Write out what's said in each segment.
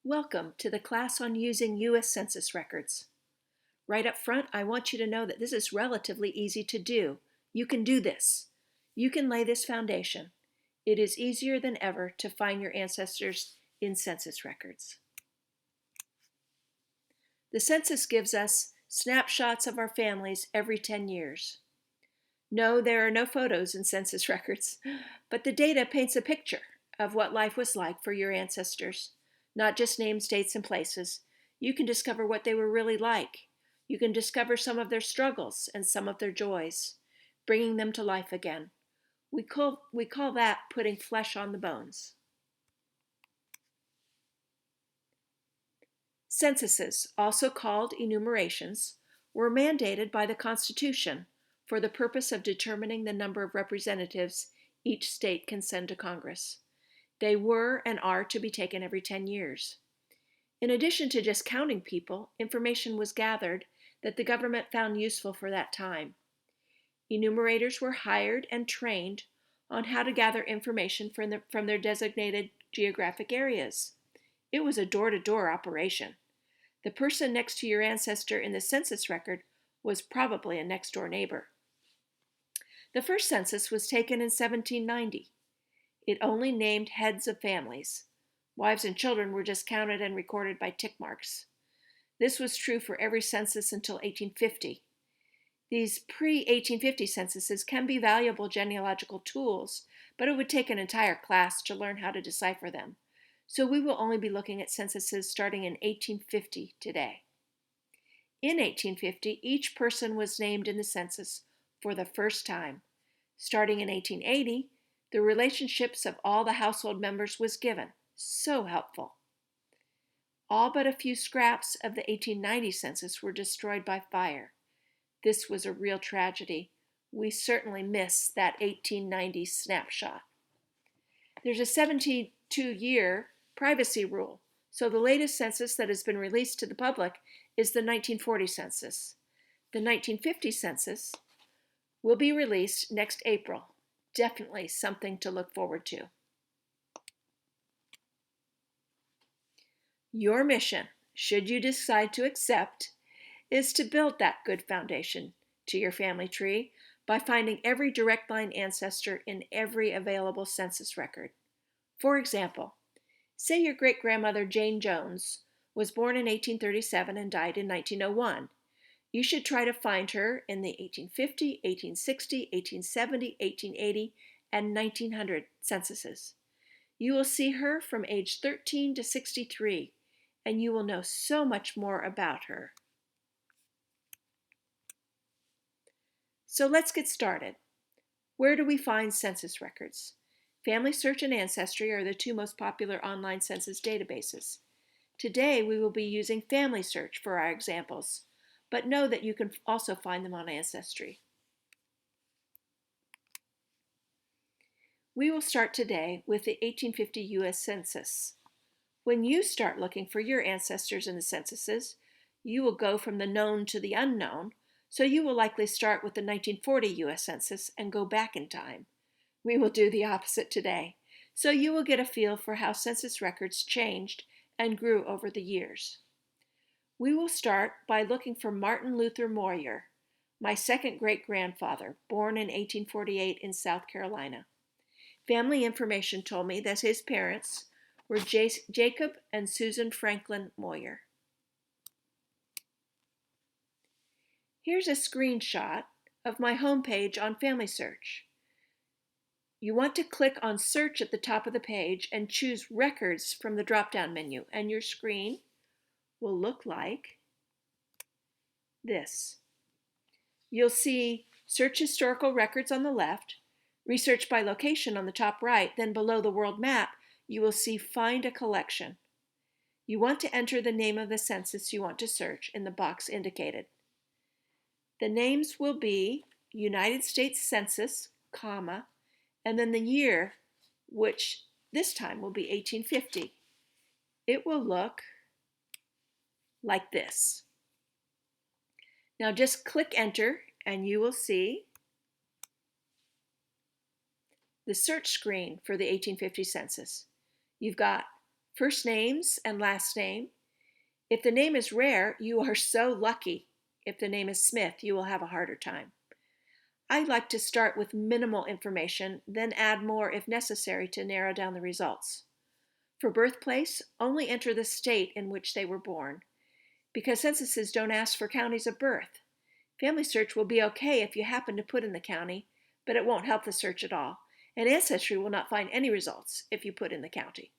Welcome to the class on using US Census records. Right up front, I want you to know that this is relatively easy to do. You can do this. You can lay this foundation. It is easier than ever to find your ancestors in census records. The census gives us snapshots of our families every 10 years. No, there are no photos in census records, but the data paints a picture of what life was like for your ancestors. Not just names, dates, and places. You can discover what they were really like. You can discover some of their struggles and some of their joys, bringing them to life again. We call that putting flesh on the bones. Censuses, also called enumerations, were mandated by the Constitution for the purpose of determining the number of representatives each state can send to Congress. They were and are to be taken every 10 years. In addition to just counting people, information was gathered that the government found useful for that time. Enumerators were hired and trained on how to gather information from their designated geographic areas. It was a door-to-door operation. The person next to your ancestor in the census record was probably a next-door neighbor. The first census was taken in 1790. It only named heads of families. Wives and children were just counted and recorded by tick marks. This was true for every census until 1850. These pre-1850 censuses can be valuable genealogical tools, but it would take an entire class to learn how to decipher them. So we will only be looking at censuses starting in 1850 today. In 1850, each person was named in the census for the first time. Starting in 1880, the relationships of all the household members was given. So helpful. All but a few scraps of the 1890 census were destroyed by fire. This was a real tragedy. We certainly miss that 1890 snapshot. There's a 72-year privacy rule, so the latest census that has been released to the public is the 1940 census. The 1950 census will be released next April. Definitely something to look forward to. Your mission, should you decide to accept, is to build that good foundation to your family tree by finding every direct line ancestor in every available census record. For example, say your great-grandmother Jane Jones was born in 1837 and died in 1901. You should try to find her in the 1850, 1860, 1870, 1880, and 1900 censuses. You will see her from age 13 to 63, and you will know so much more about her. So let's get started. Where do we find census records? Family Search and Ancestry are the two most popular online census databases. Today we will be using Family Search for our examples, but know that you can also find them on Ancestry. We will start today with the 1850 US Census. When you start looking for your ancestors in the censuses, you will go from the known to the unknown, so you will likely start with the 1940 US Census and go back in time. We will do the opposite today, so you will get a feel for how census records changed and grew over the years. We will start by looking for Martin Luther Moyer, my second great-grandfather, born in 1848 in South Carolina. Family information told me that his parents were Jacob and Susan Franklin Moyer. Here's a screenshot of my homepage on Family Search. You want to click on Search at the top of the page and choose Records from the drop-down menu, and your screen will look like this. You'll see Search Historical Records on the left, Research by Location on the top right, then below the world map, you will see Find a Collection. You want to enter the name of the census you want to search in the box indicated. The names will be United States Census, comma, and then the year, which this time will be 1850. It will look like this. Now just click Enter and you will see the search screen for the 1850 census. You've got first names and last name. If the name is rare, you are so lucky. If the name is Smith, you will have a harder time. I like to start with minimal information, then add more if necessary to narrow down the results. For birthplace, only enter the state in which they were born, because censuses don't ask for counties of birth. Family search will be okay if you happen to put in the county, but it won't help the search at all, and Ancestry will not find any results if you put in the county.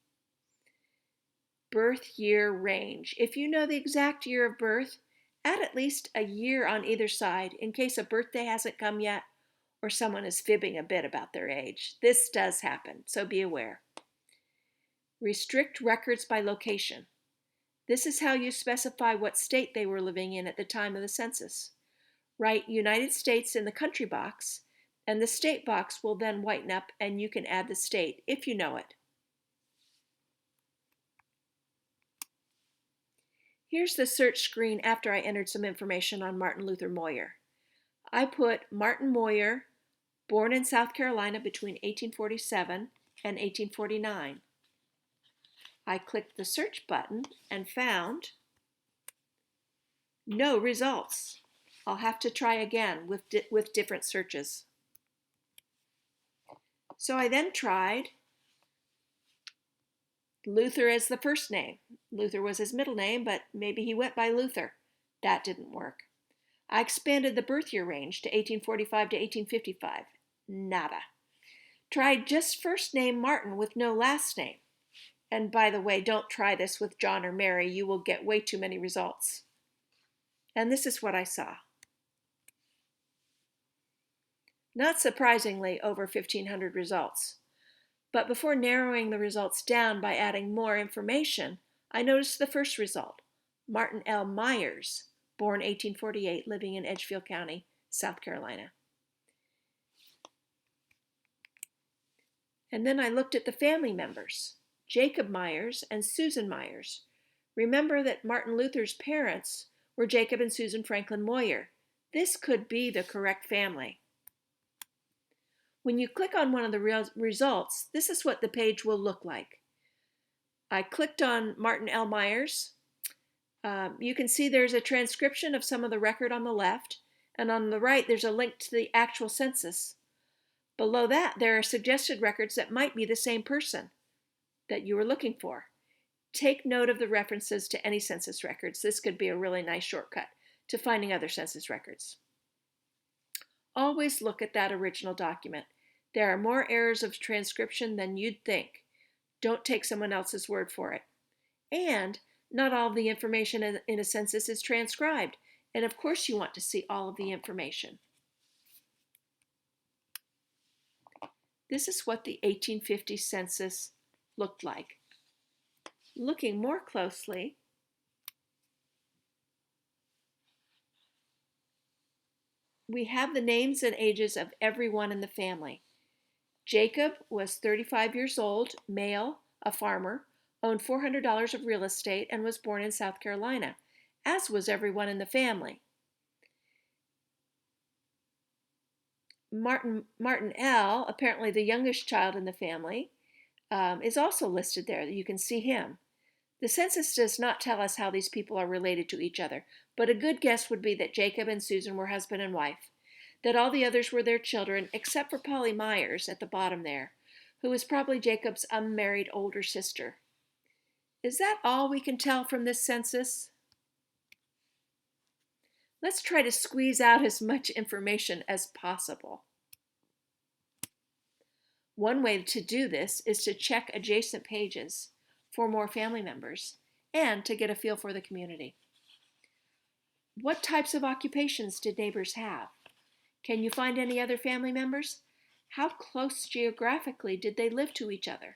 Birth year range. If you know the exact year of birth, add at least a year on either side in case a birthday hasn't come yet or someone is fibbing a bit about their age. This does happen, so be aware. Restrict records by location. This is how you specify what state they were living in at the time of the census. Write United States in the country box, and the state box will then whiten up and you can add the state if you know it. Here's the search screen after I entered some information on Martin Luther Moyer. I put Martin Moyer, born in South Carolina between 1847 and 1849. I clicked the search button and found no results. I'll have to try again with different searches. So I then tried Luther as the first name. Luther was his middle name, but maybe he went by Luther. That didn't work. I expanded the birth year range to 1845 to 1855. Nada. Tried just first name Martin with no last name. And by the way, don't try this with John or Mary. You will get way too many results. And this is what I saw. Not surprisingly, over 1,500 results. But before narrowing the results down by adding more information, I noticed the first result, Martin L. Myers, born 1848, living in Edgefield County, South Carolina. And then I looked at the family members, Jacob Myers and Susan Myers. Remember that Martin Luther's parents were Jacob and Susan Franklin Moyer. This could be the correct family. When you click on one of the results, this is what the page will look like. I clicked on Martin L. Myers. You can see there's a transcription of some of the record on the left, and on the right there's a link to the actual census. Below that, there are suggested records that might be the same person that you were looking for. Take note of the references to any census records. This could be a really nice shortcut to finding other census records. Always look at that original document. There are more errors of transcription than you'd think. Don't take someone else's word for it. And not all of the information in a census is transcribed. And of course you want to see all of the information. This is what the 1850 census looked like. Looking more closely, we have the names and ages of everyone in the family. Jacob was 35 years old, male, a farmer, owned $400 of real estate, and was born in South Carolina, as was everyone in the family. Martin L., apparently the youngest child in the family, is also listed there. You can see him. The census does not tell us how these people are related to each other, but a good guess would be that Jacob and Susan were husband and wife, that all the others were their children, except for Polly Myers at the bottom there, who was probably Jacob's unmarried older sister. Is that all we can tell from this census? Let's try to squeeze out as much information as possible. One way to do this is to check adjacent pages for more family members and to get a feel for the community. What types of occupations did neighbors have? Can you find any other family members? How close geographically did they live to each other?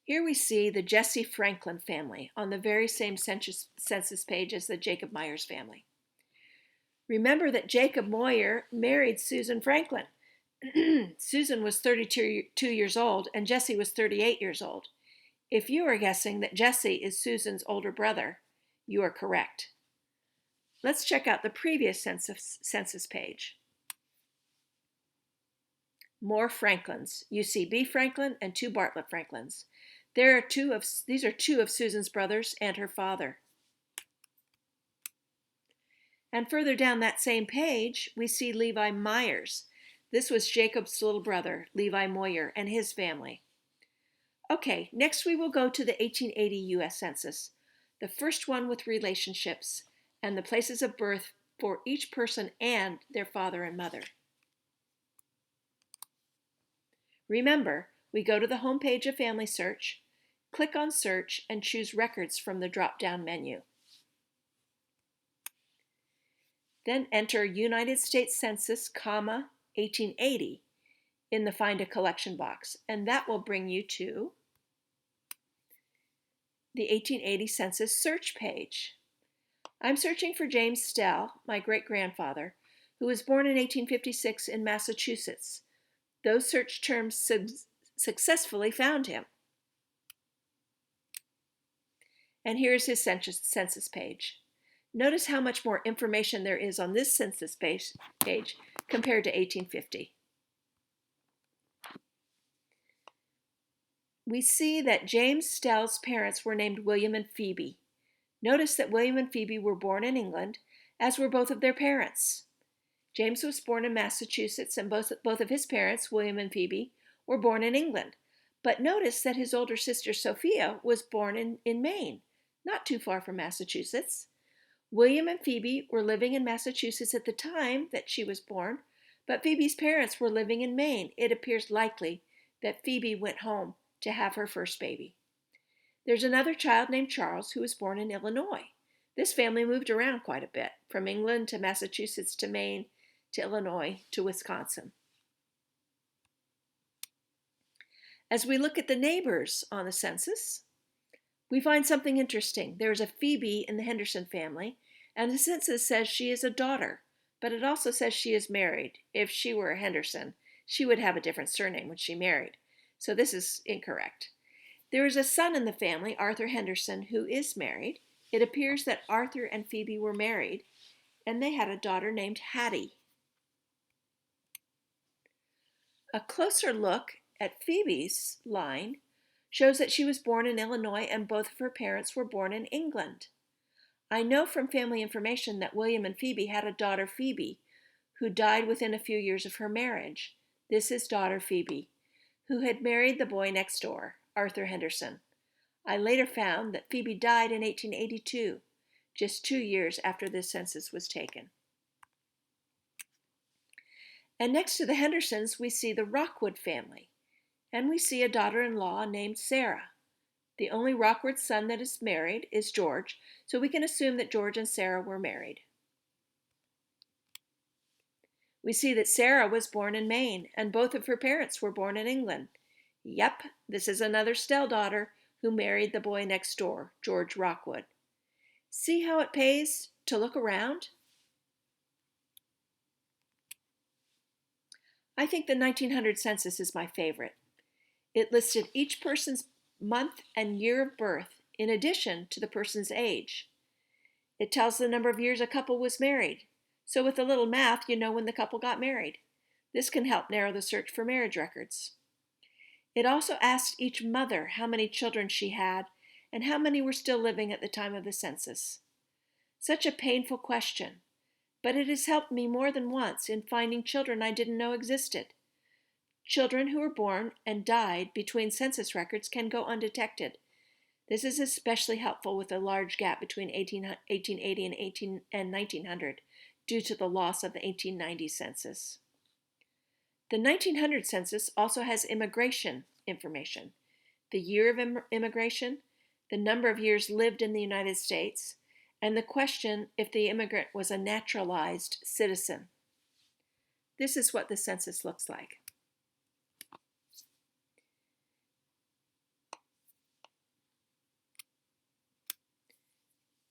Here we see the Jesse Franklin family on the very same census page as the Jacob Myers family. Remember that Jacob Moyer married Susan Franklin. Susan was 32 years old and Jesse was 38 years old. If you are guessing that Jesse is Susan's older brother, you are correct. Let's check out the previous census page. more Franklins, UCB Franklin and 2 Bartlett Franklins. These are two of Susan's brothers and her father. And further down that same page, we see Levi Myers. This was Jacob's little brother, Levi Moyer, and his family. Okay, next we will go to the 1880 US Census, the first one with relationships and the places of birth for each person and their father and mother. Remember, we go to the home page of Family Search, click on Search, and choose Records from the drop-down menu. Then enter United States Census, 1880 in the Find a Collection box, and that will bring you to the 1880 Census search page. I'm searching for James Stell, my great-grandfather, who was born in 1856 in Massachusetts. Those search terms successfully found him. And here's his census page. Notice how much more information there is on this census page compared to 1850. We see that James Stell's parents were named William and Phoebe. Notice that William and Phoebe were born in England, as were both of their parents. James was born in Massachusetts, and both of his parents, William and Phoebe, were born in England. But notice that his older sister, Sophia, was born in Maine, not too far from Massachusetts. William and Phoebe were living in Massachusetts at the time that she was born, but Phoebe's parents were living in Maine. It appears likely that Phoebe went home to have her first baby. There's another child named Charles who was born in Illinois. This family moved around quite a bit, from England to Massachusetts to Maine to Illinois to Wisconsin. As we look at the neighbors on the census, we find something interesting. There's a Phoebe in the Henderson family, and the census says she is a daughter, but it also says she is married. If she were a Henderson, she would have a different surname when she married. So this is incorrect. There is a son in the family, Arthur Henderson, who is married. It appears that Arthur and Phoebe were married, and they had a daughter named Hattie. A closer look at Phoebe's line shows that she was born in Illinois and both of her parents were born in England. I know from family information that William and Phoebe had a daughter, Phoebe, who died within a few years of her marriage. This is daughter Phoebe, who had married the boy next door, Arthur Henderson. I later found that Phoebe died in 1882, just 2 years after this census was taken. And next to the Hendersons, we see the Rockwood family, and we see a daughter-in-law named Sarah. The only Rockwood son that is married is George, so we can assume that George and Sarah were married. We see that Sarah was born in Maine, and both of her parents were born in England. Yep, this is another Stell daughter who married the boy next door, George Rockwood. See how it pays to look around? I think the 1900 census is my favorite. It listed each person's month and year of birth in addition to the person's age. It tells the number of years a couple was married. So with a little math, you know when the couple got married. This can help narrow the search for marriage records. It also asked each mother how many children she had and how many were still living at the time of the census. Such a painful question, but it has helped me more than once in finding children I didn't know existed. Children who were born and died between census records can go undetected. This is especially helpful with a large gap between 1880 and 1900 due to the loss of the 1890 census. The 1900 census also has immigration information, the year of immigration, the number of years lived in the United States, and the question if the immigrant was a naturalized citizen. This is what the census looks like.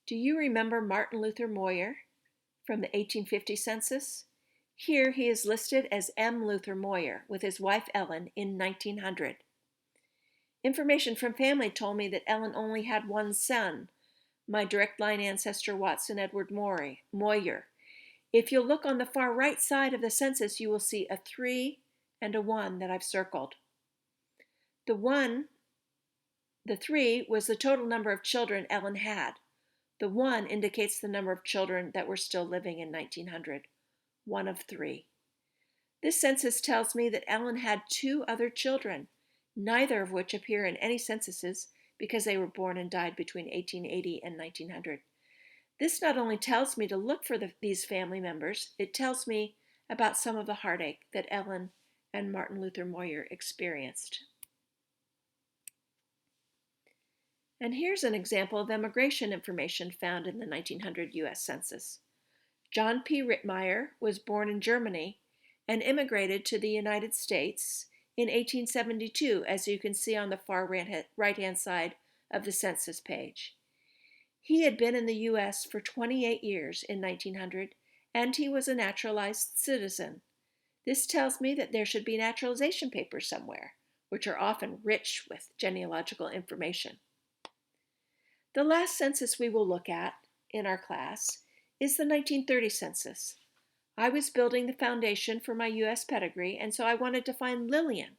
Do you remember Martin Luther Moyer from the 1850 census? Here he is listed as M. Luther Moyer with his wife Ellen in 1900. Information from family told me that Ellen only had one son, my direct line ancestor Watson Edward Moyer. If you'll look on the far right side of the census, you will see a 3 and a 1 that I've circled. The 3 was the total number of children Ellen had. The 1 indicates the number of children that were still living in 1900. 1 of 3. This census tells me that Ellen had 2 other children, neither of which appear in any censuses because they were born and died between 1880 and 1900. This not only tells me to look for these family members, it tells me about some of the heartache that Ellen and Martin Luther Moyer experienced. And here's an example of immigration information found in the 1900 US Census. John P. Rittmeyer was born in Germany and immigrated to the United States in 1872, as you can see on the far right-hand side of the census page. He had been in the U.S. for 28 years in 1900, and he was a naturalized citizen. This tells me that there should be naturalization papers somewhere, which are often rich with genealogical information. The last census we will look at in our class is the 1930 census. I was building the foundation for my U.S. pedigree, and so I wanted to find Lillian,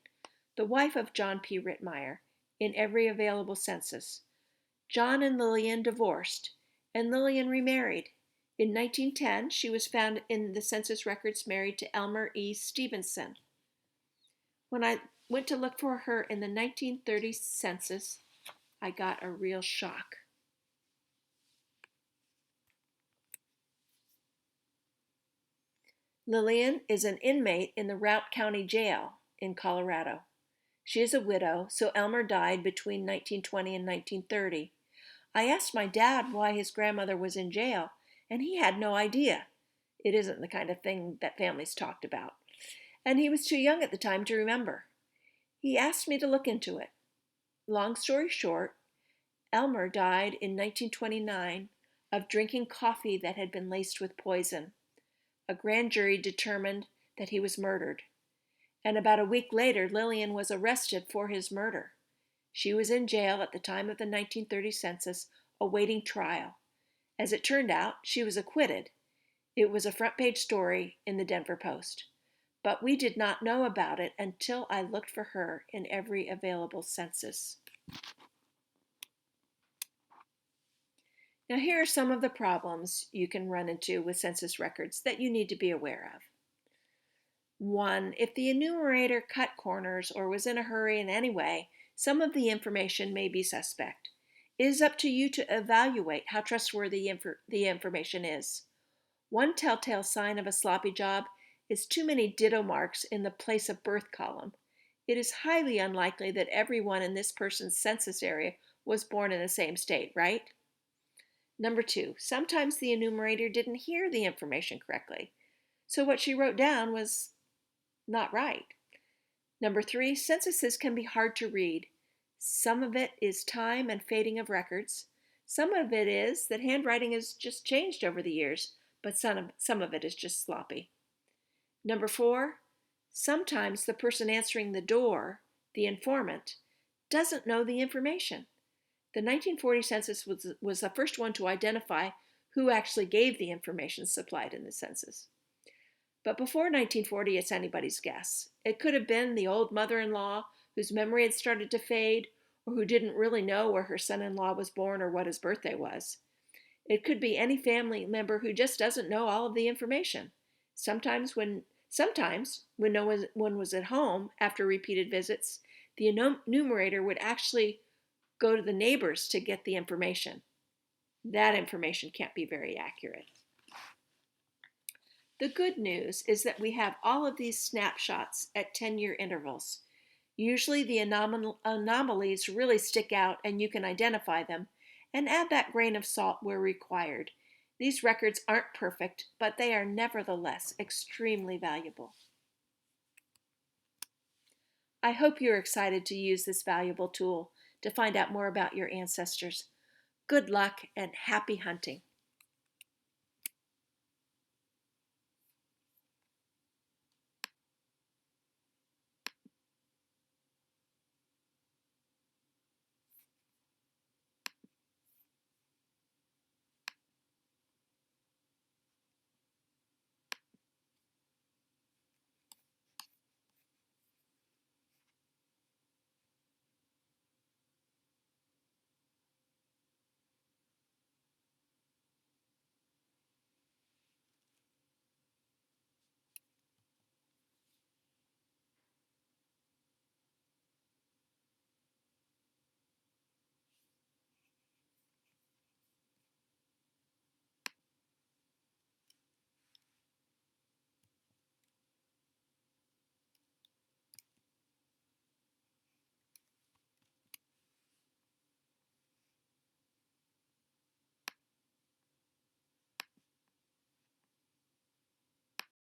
the wife of John P. Rittmeyer, in every available census. John and Lillian divorced, and Lillian remarried. In 1910, she was found in the census records married to Elmer E. Stevenson. When I went to look for her in the 1930 census, I got a real shock. Lillian is an inmate in the Routt County Jail in Colorado. She is a widow, so Elmer died between 1920 and 1930. I asked my dad why his grandmother was in jail, and he had no idea. It isn't the kind of thing that families talked about. And he was too young at the time to remember. He asked me to look into it. Long story short, Elmer died in 1929 of drinking coffee that had been laced with poison. A grand jury determined that he was murdered. And about a week later, Lillian was arrested for his murder. She was in jail at the time of the 1930 census, awaiting trial. As it turned out, she was acquitted. It was a front-page story in the Denver Post. But we did not know about it until I looked for her in every available census. Now, here are some of the problems you can run into with census records that you need to be aware of. 1. If the enumerator cut corners or was in a hurry in any way, some of the information may be suspect. It is up to you to evaluate how trustworthy the information is. One telltale sign of a sloppy job is too many ditto marks in the place of birth column. It is highly unlikely that everyone in this person's census area was born in the same state, right? Number 2, sometimes the enumerator didn't hear the information correctly, so what she wrote down was not right. Number 3, censuses can be hard to read. Some of it is time and fading of records. Some of it is that handwriting has just changed over the years, but some of it is just sloppy. Number 4, sometimes the person answering the door, the informant, doesn't know the information. The 1940 census was the first one to identify who actually gave the information supplied in the census. But before 1940, it's anybody's guess. It could have been the old mother-in-law whose memory had started to fade, or who didn't really know where her son-in-law was born or what his birthday was. It could be any family member who just doesn't know all of the information. Sometimes when no one was at home after repeated visits, the enumerator would actually go to the neighbors to get the information. That information can't be very accurate. The good news is that we have all of these snapshots at 10-year intervals. Usually the anomalies really stick out and you can identify them and add that grain of salt where required. These records aren't perfect, but they are nevertheless extremely valuable. I hope you're excited to use this valuable tool to find out more about your ancestors. Good luck and happy hunting.